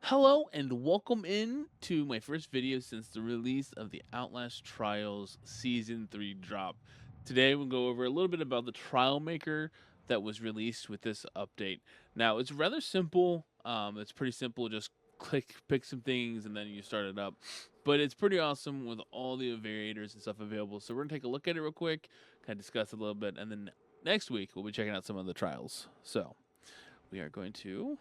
Hello and welcome in to my first video since the release of the Outlast Trials Season 3 drop. Today we'll go over a little bit about the trial maker that was released with this update. Now it's rather simple. It's pretty simple, just pick some things and then you start it up. But it's pretty awesome with all the variators and stuff available. So we're gonna take a look at it real quick, kind of discuss it a little bit, and then next week we'll be checking out some of the trials. So we are going to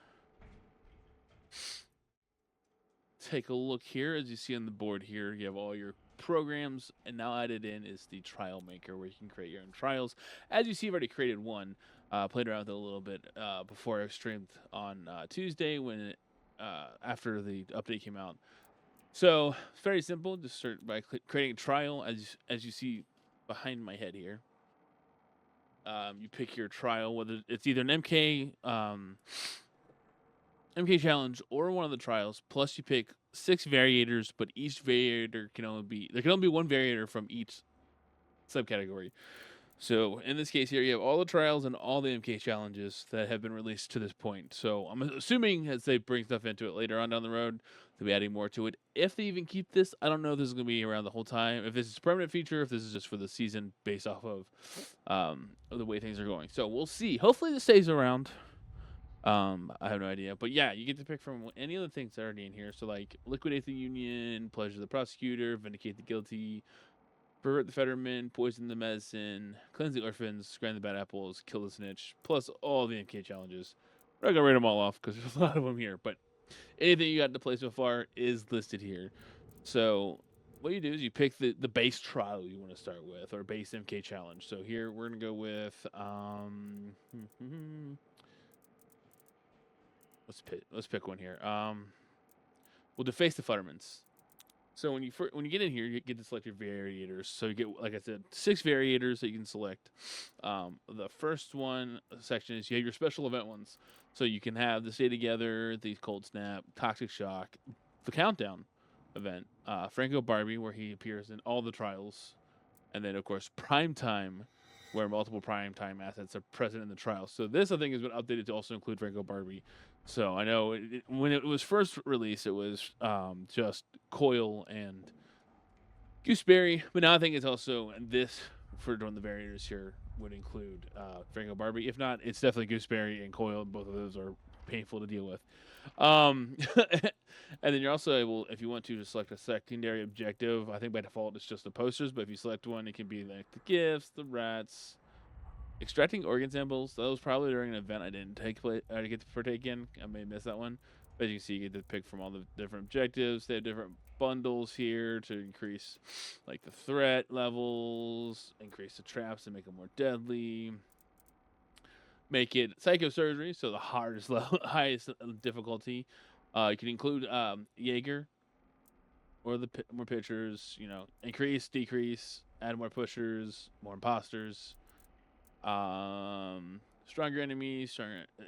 take a look here. As you see on the board here, you have all your programs, and now added in is the trial maker where you can create your own trials. As you see, I've already created one. Played around with it a little bit before I streamed on Tuesday after the update came out. So it's very simple. Just start by creating a trial, as you see behind my head here. You pick your trial, whether it's either an MK challenge or one of the trials. Plus, you pick 6 variators, but each variator can only be one variator from each subcategory. So in this case here, you have all the trials and all the MK challenges that have been released to this point. So I'm assuming as they bring stuff into it later on down the road, they'll be adding more to it. If they even keep this, I don't know if this is going to be around the whole time. If this is a permanent feature, if this is just for the season based off of the way things are going. So we'll see. Hopefully this stays around. I have no idea, but yeah, you get to pick from any of the things that are already in here. So like liquidate the union, pleasure the prosecutor, vindicate the guilty, pervert the fetterman, poison the medicine, cleanse the orphans, grind the bad apples, kill the snitch, plus all the MK challenges. We're not gonna rate them all off because there's a lot of them here, but anything you got to play so far is listed here. So what you do is you pick the base trial you want to start with, or base MK challenge. So here we're gonna go with let's pick one here. We'll deface the Futtermans. So when you get in here, you get to select your variators. So you get, like I said, 6 variators that you can select. The first one section is you have your special event ones. So you can have the Stay Together, the Cold Snap, Toxic Shock, the Countdown event, Franco Barbie, where he appears in all the trials, and then of course Prime Time, where multiple Prime Time assets are present in the trials. So this, I think, has been updated to also include Franco Barbie. So I know when it was first released, it was just Coil and Gooseberry, but now I think it's also this for doing the variators here would include Franco Barbie. If not, it's definitely Gooseberry and Coil. Both of those are painful to deal with. And then you're also able, if you want to select a secondary objective. I think by default it's just the posters, but if you select one, it can be like the gifts, the rats, extracting organ samples. That was probably during an event I didn't get to partake in. I may miss that one. But as you can see, you get to pick from all the different objectives. They have different bundles here to increase like the threat levels, increase the traps and make them more deadly. Make it psychosurgery, so the hardest level, highest difficulty. You can include Jaeger or more pitchers. Increase, decrease, add more pushers, more imposters. Stronger enemies,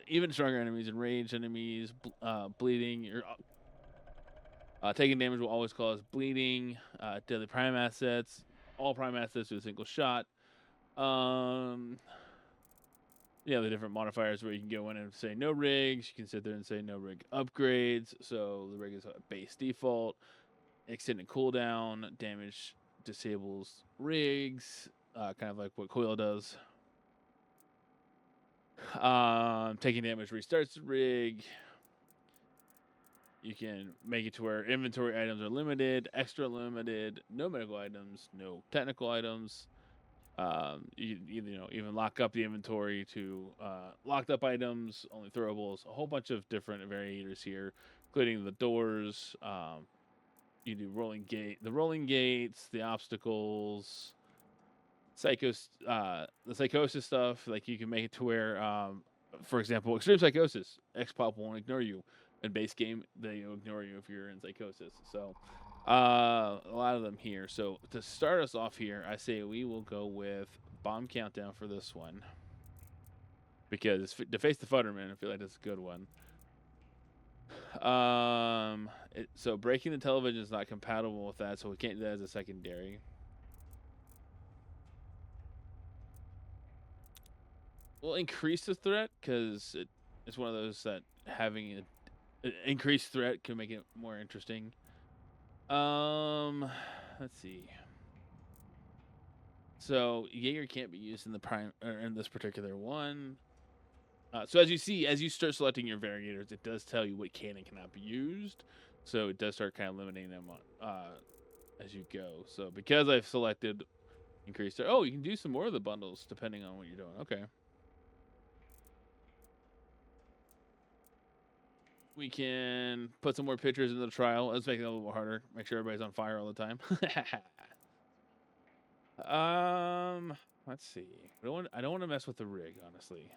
even stronger enemies, enraged enemies, bleeding. You're taking damage will always cause bleeding. Deadly prime assets, all prime assets to a single shot. The different modifiers where you can go in and say no rigs. You can sit there and say no rig upgrades. So the rig is a base default. Extended cooldown, damage disables rigs, kind of like what Coil does. Taking damage restarts the rig. You can make it to where inventory items are limited, extra limited, no medical items, no technical items. You even lock up the inventory to locked up items, only throwables, a whole bunch of different variators here, including the doors. You do the rolling gates, the obstacles, the psychosis stuff. Like you can make it to where, for example, extreme psychosis, X-Pop won't ignore you. In base game, they ignore you if you're in psychosis. So a lot of them here. So to start us off here, I say we will go with Bomb Countdown for this one. Because to face the Futterman, I feel like that's a good one. So breaking the television is not compatible with that, so we can't do that as a secondary. We'll increase the threat because it's one of those that having increased threat can make it more interesting. Let's see. So Jaeger can't be used in the prime or in this particular one. So as you start selecting your variators, it does tell you what can and cannot be used. So it does start kind of limiting them on as you go. So because I've selected increase, oh, you can do some more of the bundles depending on what you're doing. Okay. We can put some more pictures in the trial. Let's make it a little more harder. Make sure everybody's on fire all the time. Let's see. I don't want to mess with the rig, honestly.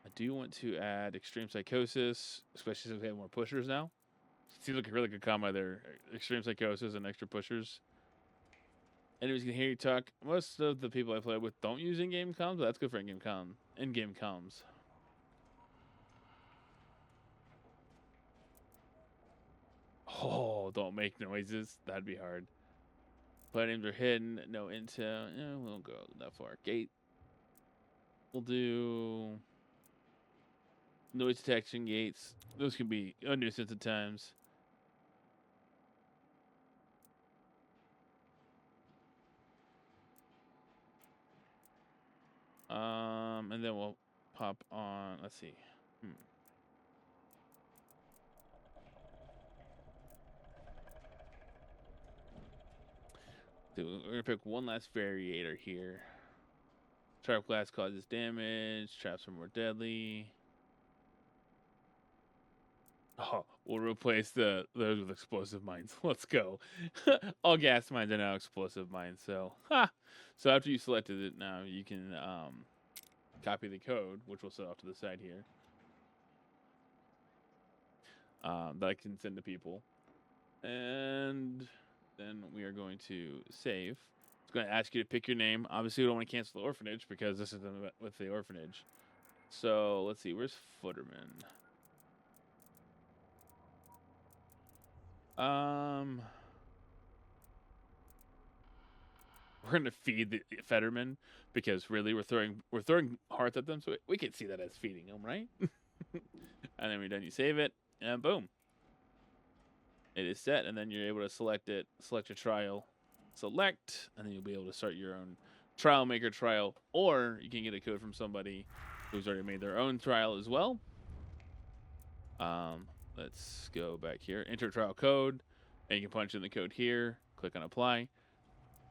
I do want to add extreme psychosis, especially since we have more pushers now. Seems like a really good combo there. Extreme psychosis and extra pushers. Enemies can hear you talk. Most of the people I play with don't use in-game comms, but that's good for in-game comms. Oh, don't make noises. That'd be hard. Names are hidden. No intel. Yeah, we won't go that far. Gate. We'll do noise detection gates. Those can be a nuisance at times. And then we'll pop on. Let's see. So we're gonna pick one last variator here. Sharp glass causes damage. Traps are more deadly. Oh, we'll replace those with explosive mines. Let's go. All gas mines are now explosive mines. So, so after you selected it, now you can copy the code, which we'll set off to the side here. That I can send to people, and then we are going to save. It's going to ask you to pick your name. Obviously, we don't want to cancel the orphanage because this is with the orphanage. So let's see. Where's Footerman? We're gonna feed the Fetterman because really we're throwing hearts at them, so we can see that as feeding them, right? And then we're done. You save it, and boom, it is set. And then you're able to select it. Select your trial, select, and then you'll be able to start your own trial maker trial, or you can get a code from somebody who's already made their own trial as well. Let's go back here. Enter trial code, and you can punch in the code here. Click on apply,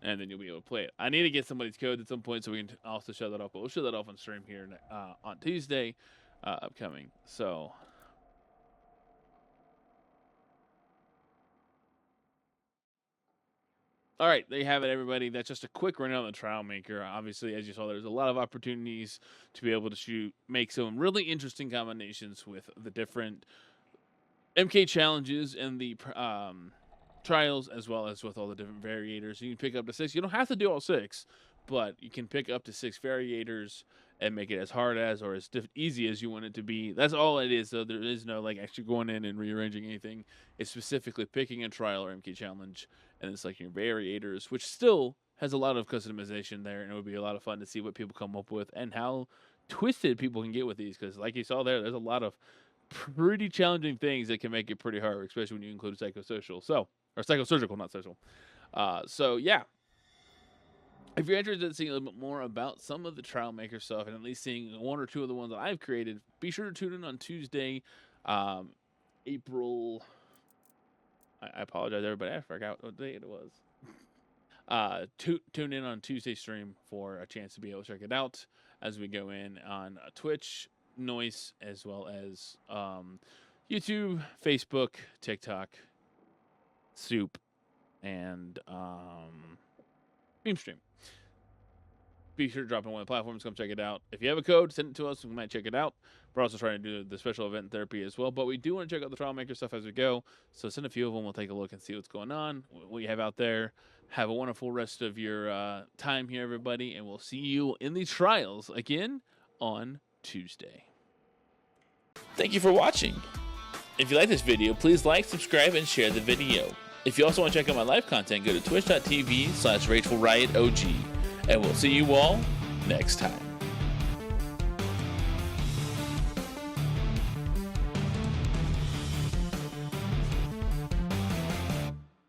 and then you'll be able to play it. I need to get somebody's code at some point so we can also show that off. But we'll show that off on stream here on Tuesday, upcoming. So. All right, there you have it, everybody. That's just a quick rundown on the Trial Maker. Obviously, as you saw, there's a lot of opportunities to be able to make some really interesting combinations with the different MK challenges and the trials, as well as with all the different variators. You can pick up to 6. You don't have to do all 6, but you can pick up to 6 variators and make it as hard as or as easy as you want it to be. That's all it is, though. There is no like actually going in and rearranging anything. It's specifically picking a trial or MK challenge and it's like your variators, which still has a lot of customization there, and it would be a lot of fun to see what people come up with and how twisted people can get with these. Because like you saw there's a lot of pretty challenging things that can make it pretty hard, especially when you include psychosocial. Or psychosurgical, not social. So yeah. If you're interested in seeing a little bit more about some of the Trial Maker stuff and at least seeing one or two of the ones that I've created, be sure to tune in on Tuesday, April. I apologize, everybody. I forgot what day it was. Tune in on Tuesday stream for a chance to be able to check it out as we go in on Twitch, Noise, as well as YouTube, Facebook, TikTok, Soup, and Beamstream. Be sure to drop in one of the platforms. Come check it out. If you have a code, send it to us. We might check it out. We're also trying to do the special event therapy as well. But we do want to check out the Trial Maker stuff as we go. So send a few of them. We'll take a look and see what's going on, what you have out there. Have a wonderful rest of your time here, everybody. And we'll see you in the trials again on Tuesday. Thank you for watching. If you like this video, please like, subscribe, and share the video. If you also want to check out my live content, go to twitch.tv/RachelRiotOG. And we'll see you all next time.